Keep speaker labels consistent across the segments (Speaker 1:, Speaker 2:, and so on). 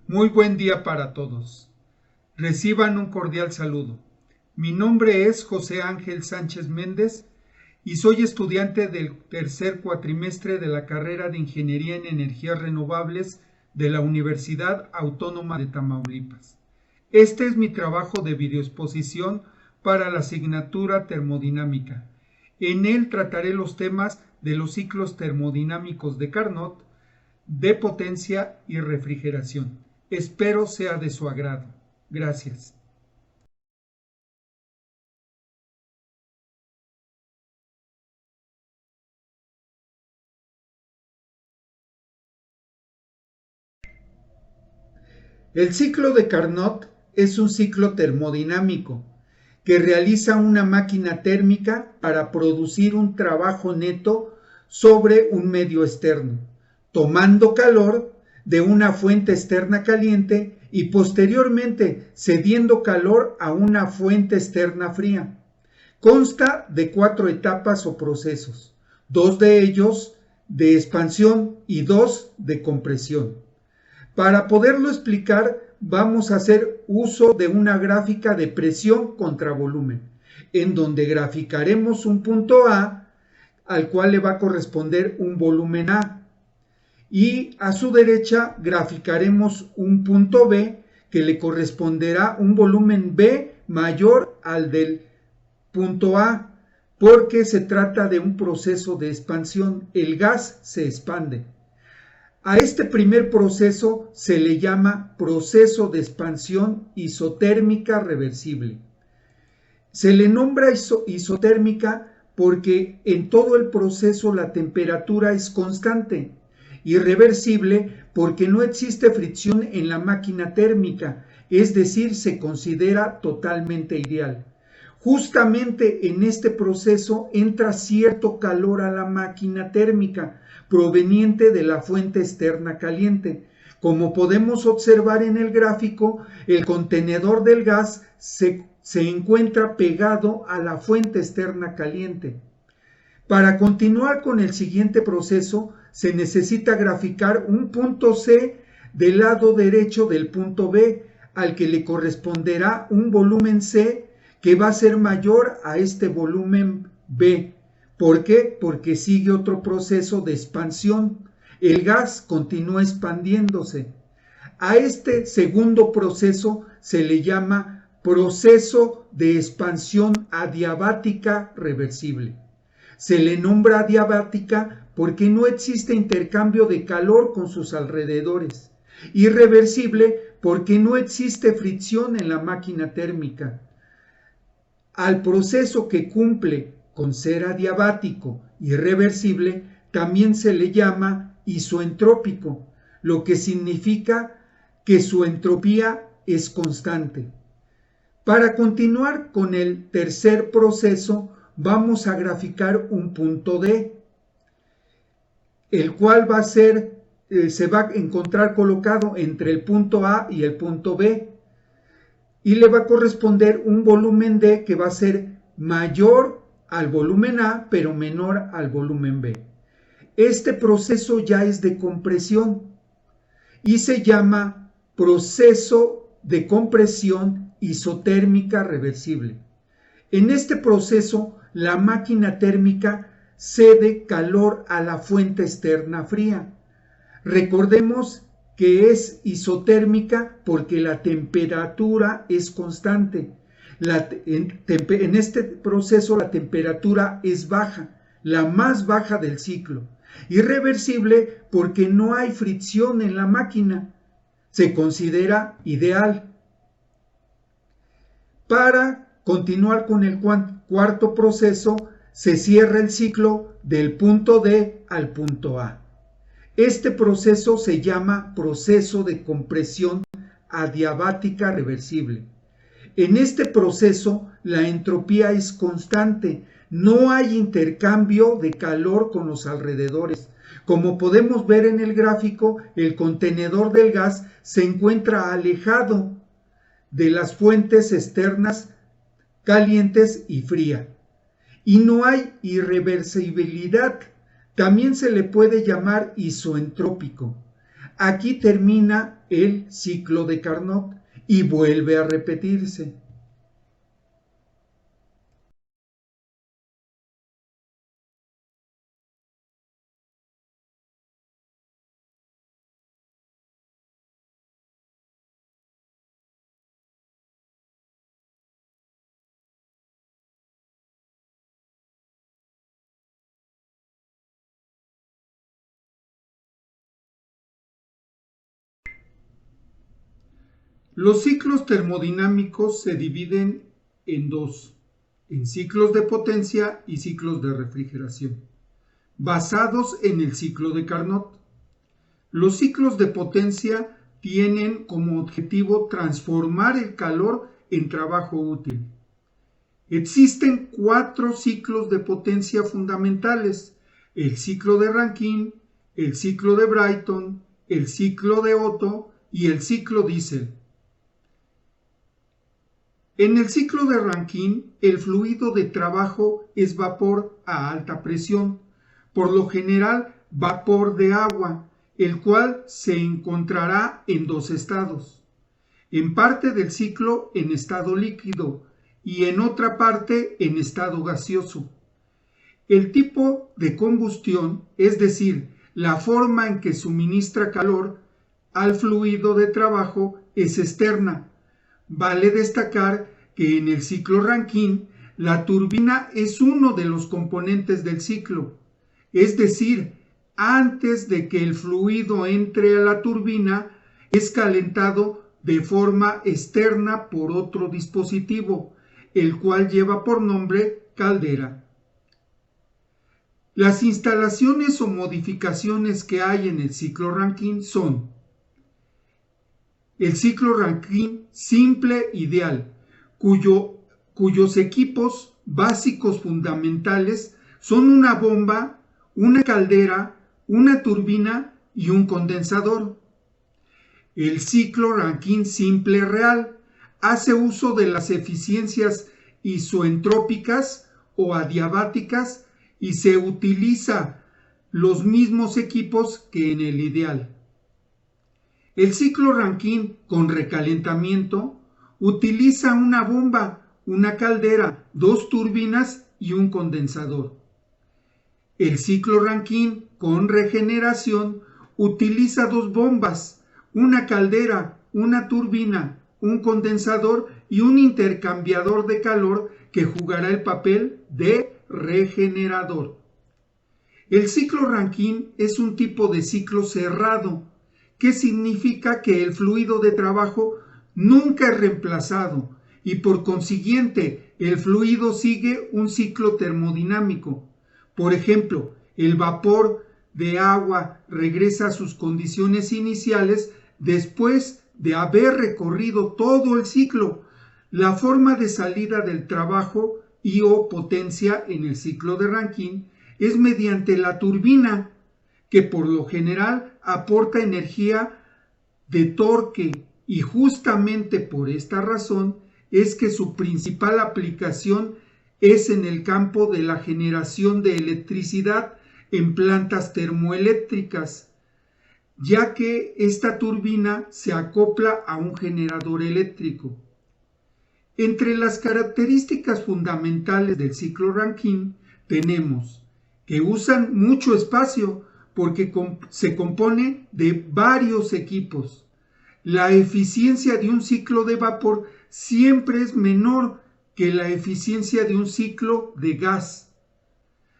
Speaker 1: Muy buen día para todos. Reciban un cordial saludo. Mi nombre es José Ángel Sánchez Méndez y soy estudiante del tercer cuatrimestre de la carrera de Ingeniería en Energías Renovables de la Universidad Autónoma de Tamaulipas. Este es mi trabajo de videoexposición para la asignatura termodinámica. En él trataré los temas de los ciclos termodinámicos de Carnot, de potencia y refrigeración. Espero sea de su agrado. Gracias. El ciclo de Carnot es un ciclo termodinámico que realiza una máquina térmica para producir un trabajo neto sobre un medio externo, tomando calor de una fuente externa caliente y posteriormente cediendo calor a una fuente externa fría. Consta de 4 etapas o procesos, 2 de ellos de expansión y 2 de compresión. Para poderlo explicar, vamos a hacer uso de una gráfica de presión contra volumen, en donde graficaremos un punto A al cual le va a corresponder un volumen A, y a su derecha graficaremos un punto B que le corresponderá un volumen B mayor al del punto A, porque se trata de un proceso de expansión. El gas se expande. A este primer proceso se le llama proceso de expansión isotérmica reversible. Se le nombra isotérmica porque en todo el proceso la temperatura es constante, y reversible porque no existe fricción en la máquina térmica, es decir, se considera totalmente ideal. Justamente en este proceso entra cierto calor a la máquina térmica proveniente de la fuente externa caliente. Como podemos observar en el gráfico, el contenedor del gas se encuentra pegado a la fuente externa caliente. Para continuar con el siguiente proceso, se necesita graficar un punto C del lado derecho del punto B, al que le corresponderá un volumen C que va a ser mayor a este volumen B. ¿Por qué? Porque sigue otro proceso de expansión. El gas continúa expandiéndose. A este segundo proceso se le llama proceso de expansión adiabática reversible. Se le nombra adiabática porque no existe intercambio de calor con sus alrededores. Irreversible porque no existe fricción en la máquina térmica. Al proceso que cumple con ser adiabático y reversible también se le llama isoentrópico, lo que significa que su entropía es constante. Para continuar con el tercer proceso, vamos a graficar un punto D, el cual va a ser, se va a encontrar colocado entre el punto A y el punto B, y le va a corresponder un volumen D que va a ser mayor al volumen A, pero menor al volumen B. Este proceso ya es de compresión y se llama proceso de compresión isotérmica reversible. En este proceso, la máquina térmica cede calor a la fuente externa fría. Recordemos que es isotérmica porque la temperatura es constante. En este proceso la temperatura es baja, la más baja del ciclo. Irreversible porque no hay fricción en la máquina. Se considera ideal. Para continuar con el cuarto proceso, se cierra el ciclo del punto D al punto A. Este proceso se llama proceso de compresión adiabática reversible. En este proceso, la entropía es constante, no hay intercambio de calor con los alrededores. Como podemos ver en el gráfico, el contenedor del gas se encuentra alejado de las fuentes externas calientes y fría, y no hay irreversibilidad. También se le puede llamar isoentrópico. Aquí termina el ciclo de Carnot y vuelve a repetirse. Los ciclos termodinámicos se dividen en dos, en ciclos de potencia y ciclos de refrigeración, basados en el ciclo de Carnot. Los ciclos de potencia tienen como objetivo transformar el calor en trabajo útil. Existen 4 ciclos de potencia fundamentales: el ciclo de Rankine, el ciclo de Brayton, el ciclo de Otto y el ciclo Diesel. En el ciclo de Rankine, el fluido de trabajo es vapor a alta presión, por lo general vapor de agua, el cual se encontrará en 2 estados, en parte del ciclo en estado líquido y en otra parte en estado gaseoso. El tipo de combustión, es decir, la forma en que suministra calor al fluido de trabajo, es externa. Vale destacar que en el ciclo Rankine la turbina es uno de los componentes del ciclo, es decir, antes de que el fluido entre a la turbina es calentado de forma externa por otro dispositivo, el cual lleva por nombre caldera. Las instalaciones o modificaciones que hay en el ciclo Rankine son: el ciclo Rankine simple ideal, cuyos equipos básicos fundamentales son una bomba, una caldera, una turbina y un condensador. El ciclo Rankine simple real hace uso de las eficiencias isoentrópicas o adiabáticas y se utiliza los mismos equipos que en el ideal. El ciclo Rankine con recalentamiento utiliza una bomba, una caldera, 2 turbinas y un condensador. El ciclo Rankine con regeneración utiliza 2 bombas, una caldera, una turbina, un condensador y un intercambiador de calor que jugará el papel de regenerador. El ciclo Rankine es un tipo de ciclo cerrado, que significa que el fluido de trabajo nunca es reemplazado y por consiguiente el fluido sigue un ciclo termodinámico. Por ejemplo, el vapor de agua regresa a sus condiciones iniciales después de haber recorrido todo el ciclo. La forma de salida del trabajo y o potencia en el ciclo de Rankine es mediante la turbina, que por lo general aporta energía de torque, y justamente por esta razón es que su principal aplicación es en el campo de la generación de electricidad en plantas termoeléctricas, ya que esta turbina se acopla a un generador eléctrico. Entre las características fundamentales del ciclo Rankine tenemos que usan mucho espacio porque se compone de varios equipos. La eficiencia de un ciclo de vapor siempre es menor que la eficiencia de un ciclo de gas.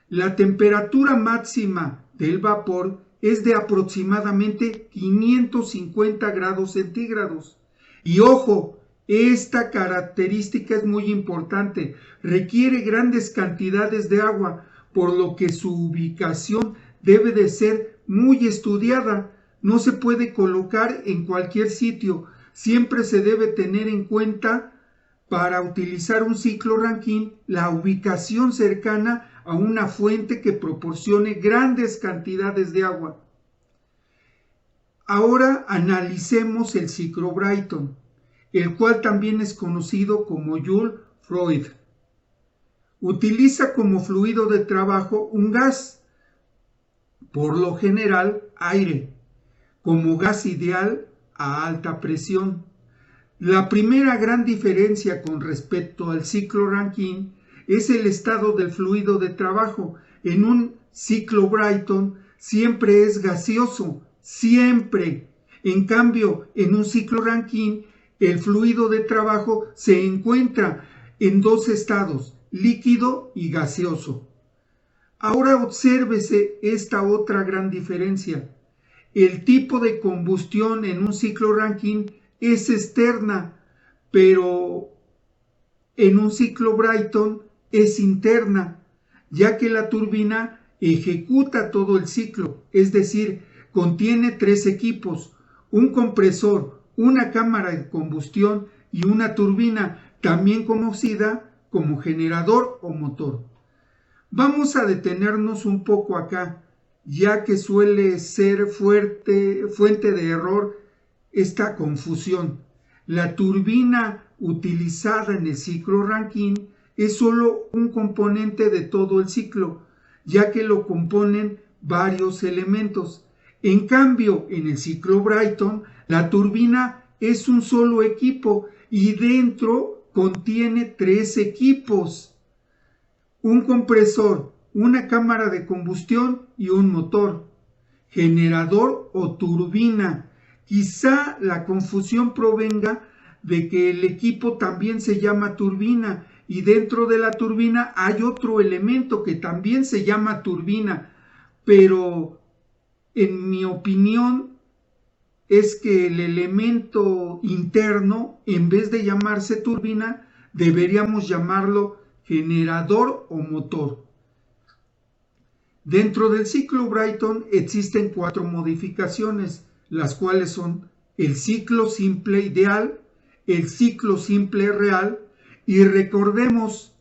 Speaker 1: La temperatura máxima del vapor es de aproximadamente 550 grados centígrados. Y ojo, esta característica es muy importante, requiere grandes cantidades de agua, por lo que su ubicación debe de ser muy estudiada. No se puede colocar en cualquier sitio, siempre se debe tener en cuenta para utilizar un ciclo Rankine la ubicación cercana a una fuente que proporcione grandes cantidades de agua. Ahora analicemos el ciclo Brayton, el cual también es conocido como Joule-Fluid. Utiliza como fluido de trabajo un gas, por lo general aire, como gas ideal a alta presión. La primera gran diferencia con respecto al ciclo Rankine es el estado del fluido de trabajo. En un ciclo Brayton siempre es gaseoso, siempre. En cambio, en un ciclo Rankine, el fluido de trabajo se encuentra en dos estados, líquido y gaseoso. Ahora obsérvese esta otra gran diferencia. El tipo de combustión en un ciclo Rankine es externa, pero en un ciclo Brayton es interna, ya que la turbina ejecuta todo el ciclo, es decir, contiene tres equipos, un compresor, una cámara de combustión y una turbina, también conocida como generador o motor. Vamos a detenernos un poco acá, ya que suele ser fuente de error esta confusión. La turbina utilizada en el ciclo Rankine es solo un componente de todo el ciclo, ya que lo componen varios elementos. En cambio, en el ciclo Brayton, la turbina es un solo equipo y dentro contiene tres equipos: un compresor, una cámara de combustión y un motor, generador o turbina. Quizá la confusión provenga de que el equipo también se llama turbina y dentro de la turbina hay otro elemento que también se llama turbina, pero en mi opinión es que el elemento interno, en vez de llamarse turbina, deberíamos llamarlo generador o motor. Dentro del ciclo Brayton existen 4 modificaciones, las cuales son el ciclo simple ideal, el ciclo simple real, y recordemos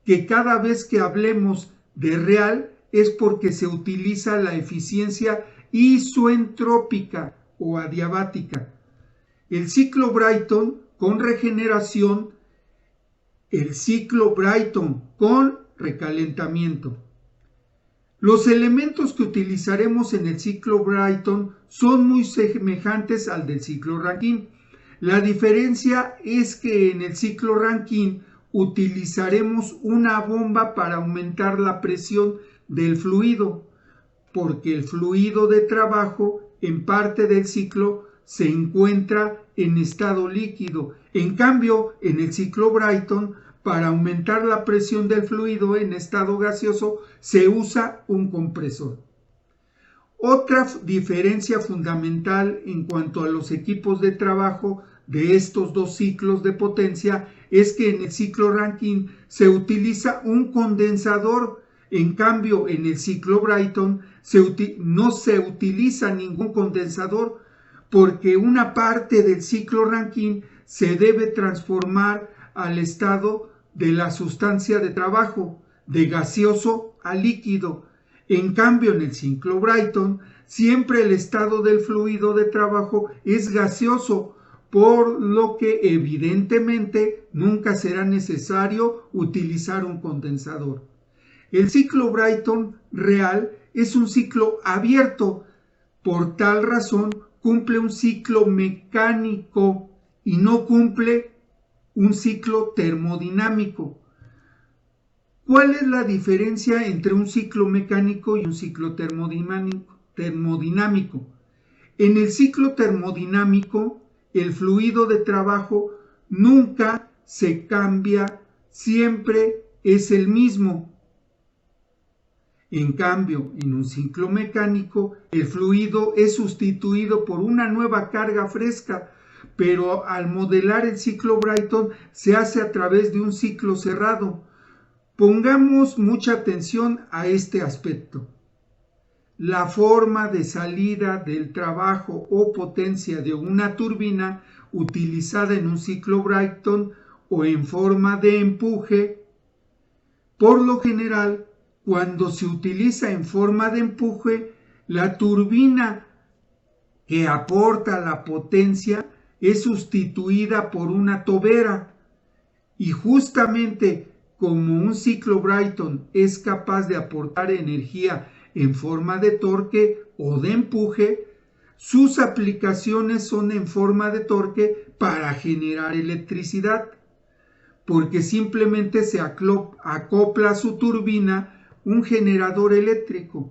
Speaker 1: que cada vez que hablemos de real es porque se utiliza la eficiencia isoentrópica o adiabática. El ciclo Brayton con regeneración, el ciclo Brayton con recalentamiento. Los elementos que utilizaremos en el ciclo Brayton son muy semejantes al del ciclo Rankine. La diferencia es que en el ciclo Rankine utilizaremos una bomba para aumentar la presión del fluido, porque el fluido de trabajo en parte del ciclo se encuentra en estado líquido. En cambio, en el ciclo Brayton, para aumentar la presión del fluido en estado gaseoso, se usa un compresor. Otra diferencia fundamental en cuanto a los equipos de trabajo de estos dos ciclos de potencia es que en el ciclo Rankine se utiliza un condensador. En cambio, en el ciclo Brayton no se utiliza ningún condensador, porque una parte del ciclo Rankine se debe transformar al estado de la sustancia de trabajo, de gaseoso a líquido. En cambio, en el ciclo Brayton, siempre el estado del fluido de trabajo es gaseoso, por lo que evidentemente nunca será necesario utilizar un condensador. El ciclo Brayton real es un ciclo abierto, por tal razón cumple un ciclo mecánico y no cumple un ciclo termodinámico. ¿Cuál es la diferencia entre un ciclo mecánico y un ciclo termodinámico? En el ciclo termodinámico, el fluido de trabajo nunca se cambia, siempre es el mismo. En cambio, en un ciclo mecánico, el fluido es sustituido por una nueva carga fresca, pero al modelar el ciclo Brayton se hace a través de un ciclo cerrado. Pongamos mucha atención a este aspecto. La forma de salida del trabajo o potencia de una turbina utilizada en un ciclo Brayton o en forma de empuje, por lo general, cuando se utiliza en forma de empuje, la turbina que aporta la potencia es sustituida por una tobera, y justamente como un ciclo Brayton es capaz de aportar energía en forma de torque o de empuje, Sus aplicaciones son en forma de torque para generar electricidad, porque simplemente se acopla a su turbina un generador eléctrico,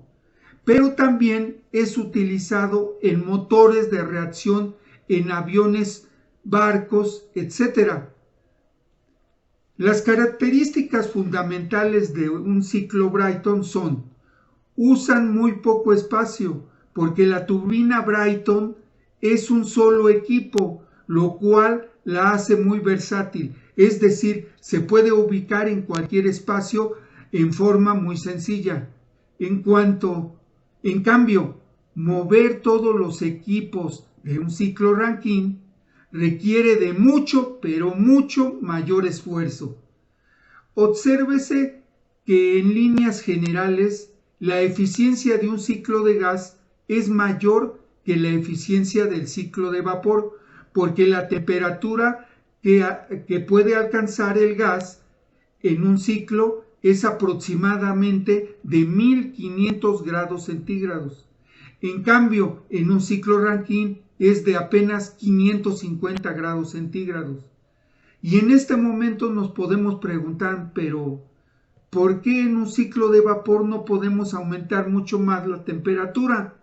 Speaker 1: pero también es utilizado en motores de reacción en aviones, barcos, etc. Las características fundamentales de un ciclo Brayton son: usan muy poco espacio, porque la turbina Brayton es un solo equipo, lo cual la hace muy versátil, es decir, se puede ubicar en cualquier espacio en forma muy sencilla. En cambio, mover todos los equipos de un ciclo Rankine requiere de mucho, pero mucho mayor esfuerzo. Obsérvese que en líneas generales la eficiencia de un ciclo de gas es mayor que la eficiencia del ciclo de vapor, porque la temperatura que puede alcanzar el gas en un ciclo es aproximadamente de 1500 grados centígrados. En cambio, en un ciclo Rankine es de apenas 550 grados centígrados. Y en este momento nos podemos preguntar, pero ¿por qué en un ciclo de vapor no podemos aumentar mucho más la temperatura?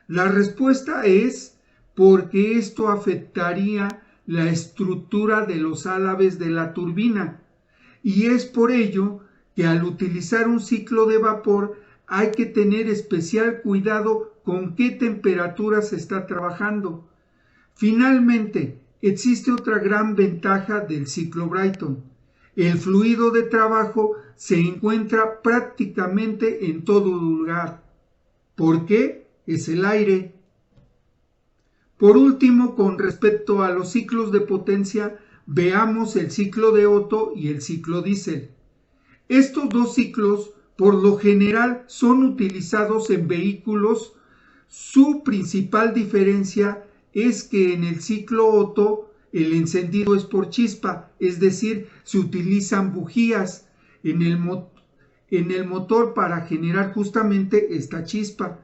Speaker 1: La respuesta es porque esto afectaría la estructura de los álabes de la turbina. Y es por ello que al utilizar un ciclo de vapor hay que tener especial cuidado con qué temperatura se está trabajando. Finalmente, existe otra gran ventaja del ciclo Brayton. El fluido de trabajo se encuentra prácticamente en todo lugar. ¿Por qué? Es el aire. Por último, con respecto a los ciclos de potencia, veamos el ciclo de Otto y el ciclo diésel. Estos dos ciclos, por lo general, son utilizados en vehículos. Su principal diferencia es que en el ciclo Otto el encendido es por chispa, es decir, se utilizan bujías en el motor para generar justamente esta chispa.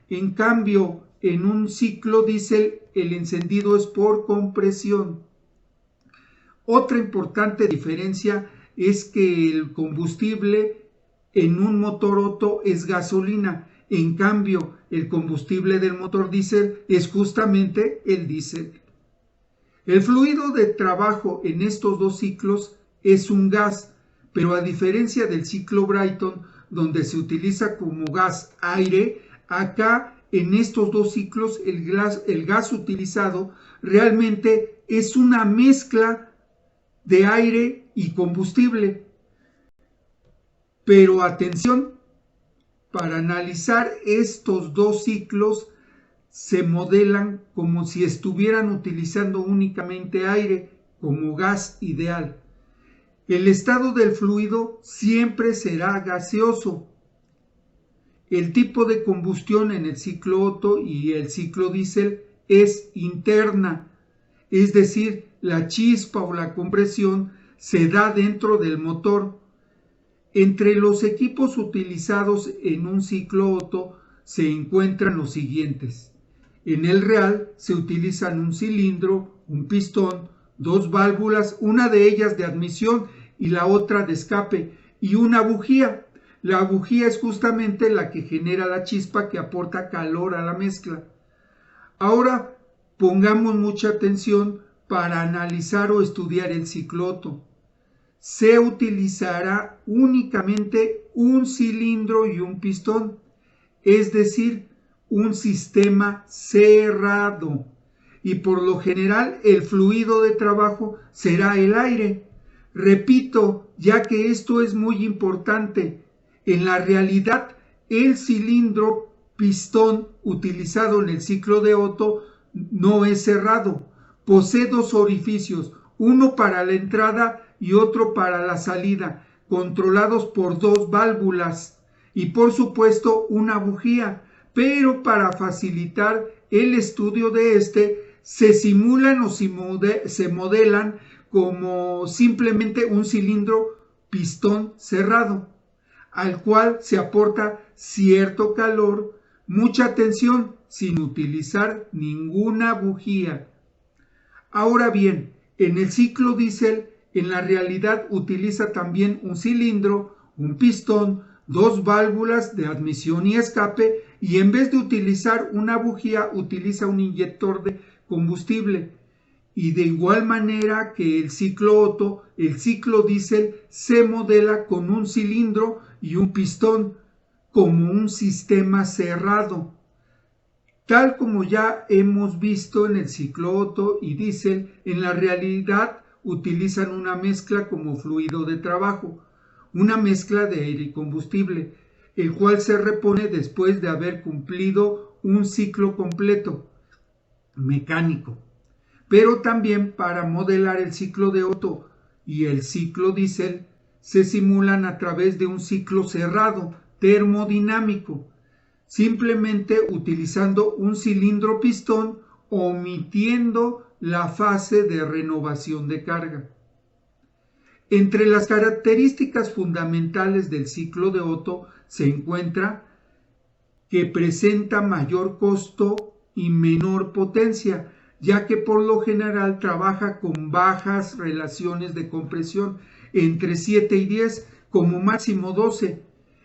Speaker 1: En cambio, en un ciclo diésel el encendido es por compresión. Otra importante diferencia es que el combustible en un motor Otto es gasolina. En cambio, el combustible del motor diésel es justamente el diésel. El fluido de trabajo en estos dos ciclos es un gas, pero a diferencia del ciclo Brayton, donde se utiliza como gas aire, acá en estos dos ciclos el gas utilizado realmente es una mezcla de aire y combustible. Pero atención, para analizar estos dos ciclos se modelan como si estuvieran utilizando únicamente aire como gas ideal. El estado del fluido siempre será gaseoso. El tipo de combustión en el ciclo Otto y el ciclo diésel es interna, es decir, la chispa o la compresión se da dentro del motor. Entre los equipos utilizados en un ciclo Otto se encuentran los siguientes. En el real se utilizan un cilindro, un pistón, dos válvulas, una de ellas de admisión y la otra de escape, y una bujía. La bujía es justamente la que genera la chispa que aporta calor a la mezcla. Ahora pongamos mucha atención para analizar o estudiar el ciclo Otto. Se utilizará únicamente un cilindro y un pistón, es decir, un sistema cerrado, y por lo general el fluido de trabajo será el aire. Repito, ya que esto es muy importante, en la realidad el cilindro pistón utilizado en el ciclo de Otto no es cerrado, posee dos orificios, uno para la entrada y otro para la salida, controlados por dos válvulas y por supuesto una bujía, pero para facilitar el estudio de se simulan o se modelan como simplemente un cilindro pistón cerrado, al cual se aporta cierto calor Mucha atención, sin utilizar ninguna bujía. Ahora bien, en el ciclo diésel, en la realidad utiliza también un cilindro, un pistón, dos válvulas de admisión y escape, y en vez de utilizar una bujía utiliza un inyector de combustible. Y de igual manera que el ciclo Otto, el ciclo diésel se modela con un cilindro y un pistón como un sistema cerrado. Tal como ya hemos visto en el ciclo Otto y diésel, en la realidad utilizan una mezcla como fluido de trabajo, una mezcla de aire y combustible, el cual se repone después de haber cumplido un ciclo completo mecánico. Pero también para modelar el ciclo de Otto y el ciclo diésel se simulan a través de un ciclo cerrado termodinámico, simplemente utilizando un cilindro pistón, omitiendo la fase de renovación de carga. Entre las características fundamentales del ciclo de Otto se encuentra que presenta mayor costo y menor potencia, ya que por lo general trabaja con bajas relaciones de compresión, entre 7 y 10, como máximo 12.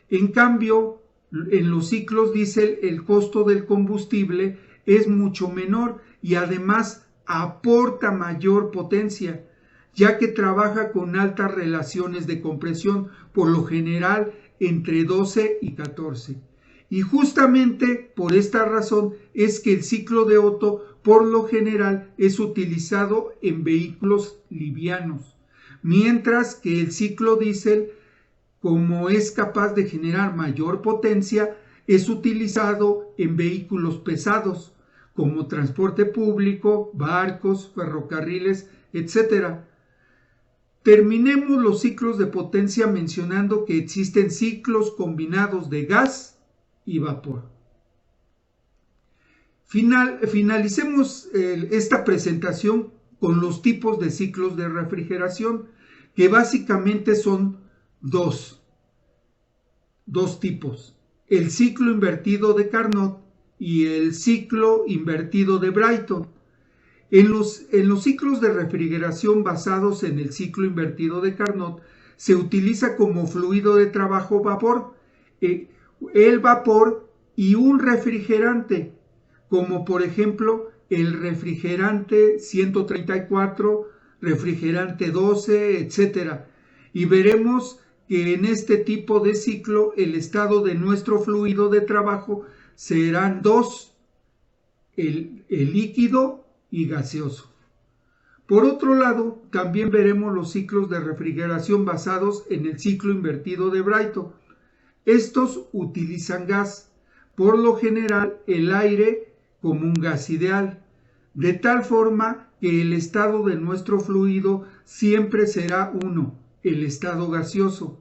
Speaker 1: En cambio, en los ciclos diésel el costo del combustible es mucho menor y además aporta mayor potencia, ya que trabaja con altas relaciones de compresión, por lo general entre 12 y 14. Y justamente por esta razón es que el ciclo de Otto por lo general es utilizado en vehículos livianos, mientras que el ciclo diésel, como es capaz de generar mayor potencia, es utilizado en vehículos pesados, como transporte público, barcos, ferrocarriles, etc. Terminemos los ciclos de potencia mencionando que existen ciclos combinados de gas y vapor. Finalicemos esta presentación con los tipos de ciclos de refrigeración, que básicamente son dos tipos: el ciclo invertido de Carnot y el ciclo invertido de Brayton. En los ciclos de refrigeración basados en el ciclo invertido de Carnot se utiliza como fluido de trabajo vapor, el vapor y un refrigerante, como por ejemplo el refrigerante 134, refrigerante 12, etc. Y veremos que en este tipo de ciclo el estado de nuestro fluido de trabajo serán dos: el líquido y gaseoso. Por otro lado, también veremos los ciclos de refrigeración basados en el ciclo invertido de Brayton. Estos utilizan gas, por lo general el aire como un gas ideal, de tal forma que el estado de nuestro fluido siempre será uno, el estado gaseoso.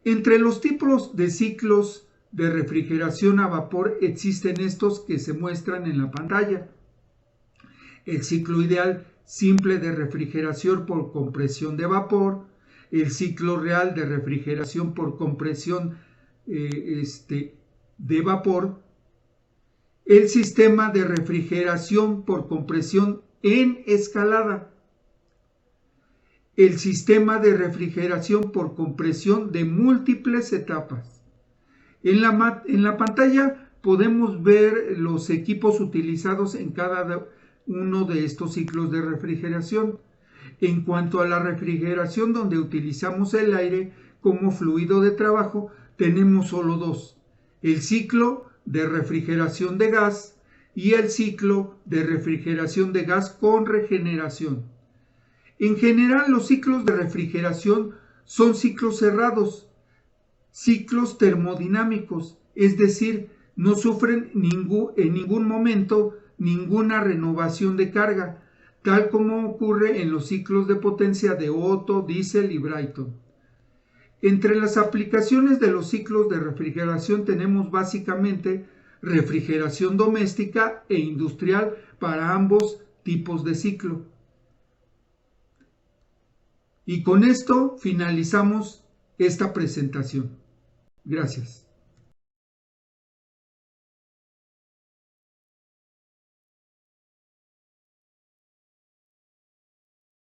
Speaker 1: Entre los tipos de ciclos de refrigeración a vapor existen estos que se muestran en la pantalla: el ciclo ideal simple de refrigeración por compresión de vapor, el ciclo real de refrigeración por compresión de vapor, el sistema de refrigeración por compresión en escalada, el sistema de refrigeración por compresión de múltiples etapas. En la pantalla podemos ver los equipos utilizados en cada uno de estos ciclos de refrigeración. En cuanto a la refrigeración, donde utilizamos el aire como fluido de trabajo, tenemos solo dos: el ciclo de refrigeración de gas y el ciclo de refrigeración de gas con regeneración. En general, los ciclos de refrigeración son ciclos cerrados, ciclos termodinámicos, es decir, no sufren en ningún momento ninguna renovación de carga, tal como ocurre en los ciclos de potencia de Otto, diésel y Brayton. Entre las aplicaciones de los ciclos de refrigeración tenemos básicamente refrigeración doméstica e industrial para ambos tipos de ciclo. Y con esto finalizamos esta presentación. Gracias.